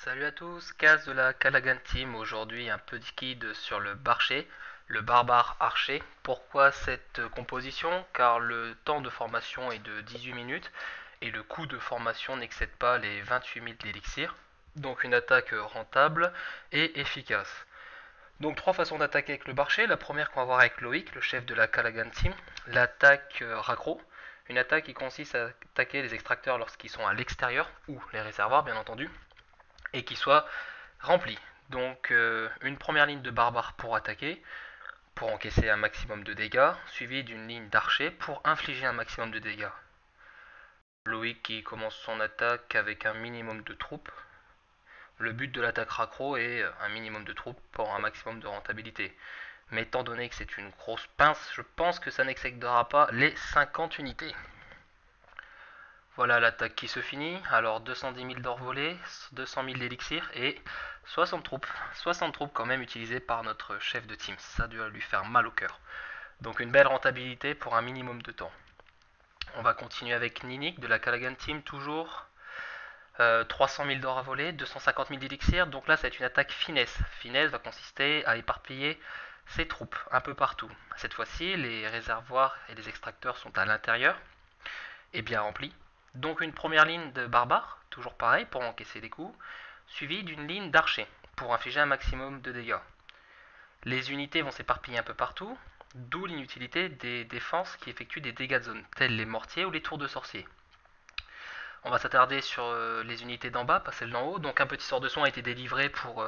Salut à tous, Kaz de la Callaghan Team. Aujourd'hui un peu de guide sur le Barcher, le barbare archer. Pourquoi cette composition? Car le temps de formation est de 18 minutes et le coût de formation n'excède pas les 28 000 d'élixir. Donc une attaque rentable et efficace. Donc trois façons d'attaquer avec le Barcher. La première qu'on va voir avec Loïc, le chef de la Callaghan Team, l'attaque raccro. Une attaque qui consiste à attaquer les extracteurs lorsqu'ils sont à l'extérieur, ou les réservoirs bien entendu, et qui soit rempli. Donc une première ligne de barbares pour attaquer, pour encaisser un maximum de dégâts, suivie d'une ligne d'archers pour infliger un maximum de dégâts. Loïc qui commence son attaque avec un minimum de troupes. Le but de l'attaque raccro est un minimum de troupes pour un maximum de rentabilité. Mais étant donné que c'est une grosse pince, je pense que ça n'excédera pas les 50 unités. Voilà l'attaque qui se finit. Alors 210 000 d'or volés, 200 000 d'élixir et 60 troupes. 60 troupes quand même utilisées par notre chef de team. Ça doit lui faire mal au cœur. Donc une belle rentabilité pour un minimum de temps. On va continuer avec Ninik de la Callaghan Team toujours. 300 000 d'or à voler, 250 000 d'élixir. Donc là, c'est une attaque finesse. Finesse va consister à éparpiller ses troupes un peu partout. Cette fois-ci, les réservoirs et les extracteurs sont à l'intérieur et bien remplis. Donc une première ligne de barbares, toujours pareil, pour encaisser des coups, suivie d'une ligne d'archers, pour infliger un maximum de dégâts. Les unités vont s'éparpiller un peu partout, d'où l'inutilité des défenses qui effectuent des dégâts de zone, tels les mortiers ou les tours de sorciers. On va s'attarder sur les unités d'en bas, pas celles d'en haut. Donc un petit sort de soin a été délivré pour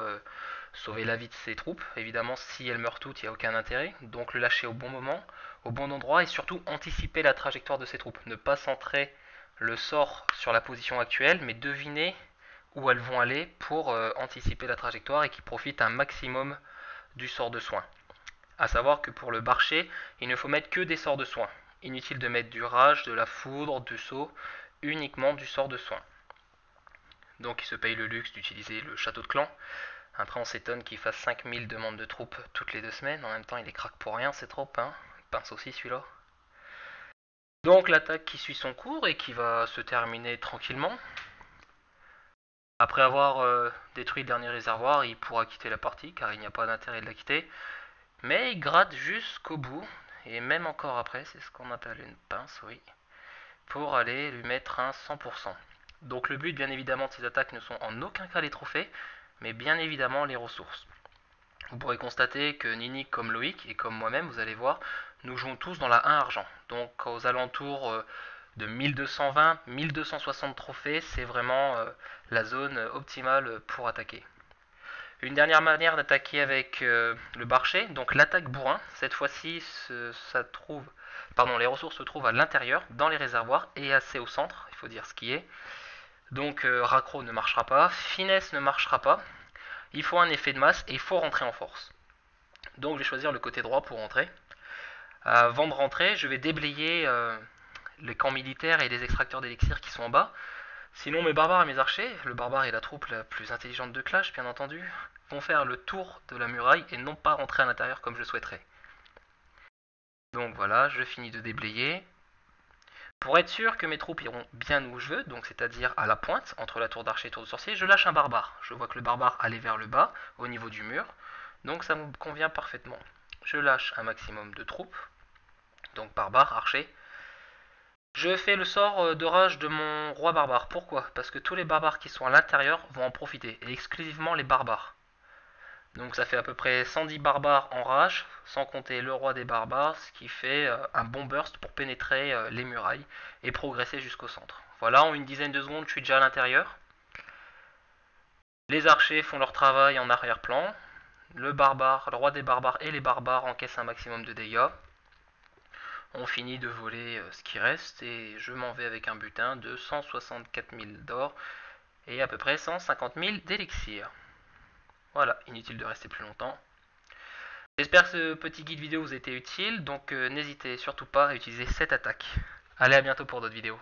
sauver la vie de ses troupes. Évidemment, si elles meurent toutes, il n'y a aucun intérêt. Donc le lâcher au bon moment, au bon endroit, et surtout anticiper la trajectoire de ses troupes. Ne pas centrer le sort sur la position actuelle, mais deviner où elles vont aller pour anticiper la trajectoire et qu'ils profitent un maximum du sort de soin. A savoir que pour le Barcher, il ne faut mettre que des sorts de soin. Inutile de mettre du rage, de la foudre, du saut, uniquement du sort de soin. Donc il se paye le luxe d'utiliser le château de clan. Après on s'étonne qu'il fasse 5000 demandes de troupes toutes les 2 semaines. En même temps il est craque pour rien ces troupes, hein. Pince aussi celui-là. Donc l'attaque qui suit son cours et qui va se terminer tranquillement. Après avoir détruit le dernier réservoir, il pourra quitter la partie car il n'y a pas d'intérêt de la quitter. Mais il gratte jusqu'au bout, et même encore après, c'est ce qu'on appelle une pince, oui, pour aller lui mettre un 100%. Donc le but bien évidemment de ces attaques ne sont en aucun cas les trophées, mais bien évidemment les ressources. Vous pourrez constater que Nini comme Loïc et comme moi-même, vous allez voir, nous jouons tous dans la 1 argent. Donc aux alentours de 1220, 1260 trophées, c'est vraiment la zone optimale pour attaquer. Une dernière manière d'attaquer avec le Barcher, donc l'attaque bourrin. Cette fois-ci, les ressources se trouvent à l'intérieur, dans les réservoirs et assez au centre, il faut dire ce qui est. Donc raccro ne marchera pas, finesse ne marchera pas. Il faut un effet de masse et il faut rentrer en force. Donc je vais choisir le côté droit pour rentrer. Avant de rentrer, je vais déblayer les camps militaires et les extracteurs d'élixir qui sont en bas. Sinon mes barbares et mes archers, le barbare est la troupe la plus intelligente de Clash bien entendu, vont faire le tour de la muraille et non pas rentrer à l'intérieur comme je le souhaiterais. Donc voilà, je finis de déblayer. Pour être sûr que mes troupes iront bien où je veux, donc c'est-à-dire à la pointe, entre la tour d'archer et la tour de sorcier, je lâche un barbare. Je vois que le barbare allait vers le bas, au niveau du mur, donc ça me convient parfaitement. Je lâche un maximum de troupes, donc barbare, archer. Je fais le sort de rage de mon roi barbare. Pourquoi? Parce que tous les barbares qui sont à l'intérieur vont en profiter, et exclusivement les barbares. Donc ça fait à peu près 110 barbares en rage, sans compter le roi des barbares, ce qui fait un bon burst pour pénétrer les murailles et progresser jusqu'au centre. Voilà, en une dizaine de secondes, je suis déjà à l'intérieur. Les archers font leur travail en arrière-plan. Le roi des barbares et les barbares encaissent un maximum de dégâts. On finit de voler ce qui reste et je m'en vais avec un butin de 164 000 d'or et à peu près 150 000 d'élixir. Voilà, inutile de rester plus longtemps. J'espère que ce petit guide vidéo vous a été utile, donc n'hésitez surtout pas à utiliser cette attaque. Allez, à bientôt pour d'autres vidéos.